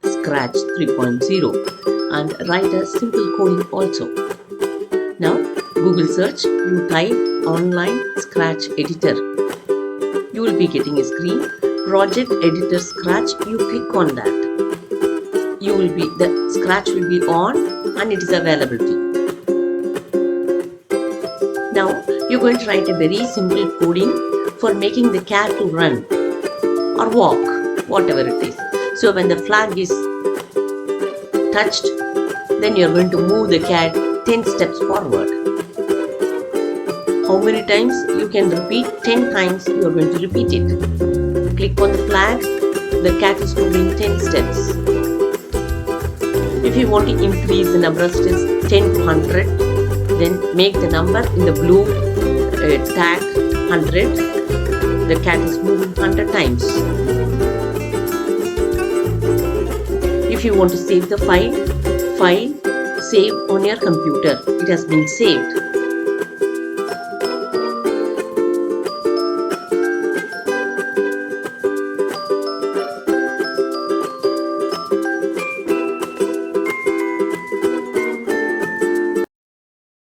Scratch 3.0 and write a simple coding also. Now Google search, you type online Scratch editor. You will be getting a screen. Project editor Scratch, you click on that. The Scratch will be on and it is available to you. Now you're going to write a very simple coding for making the cat to run or walk, whatever it is. So when the flag is touched, then you're going to move the cat 10 steps forward. How many times? You can repeat 10 times. You're going to repeat it. Click on the flag, the cat is moving 10 steps. If you want to increase the number of steps 10 to 100, then make the number in the blue tag 100. The cat is moving 100 times. If you want to save the file, save on your computer. It has been saved.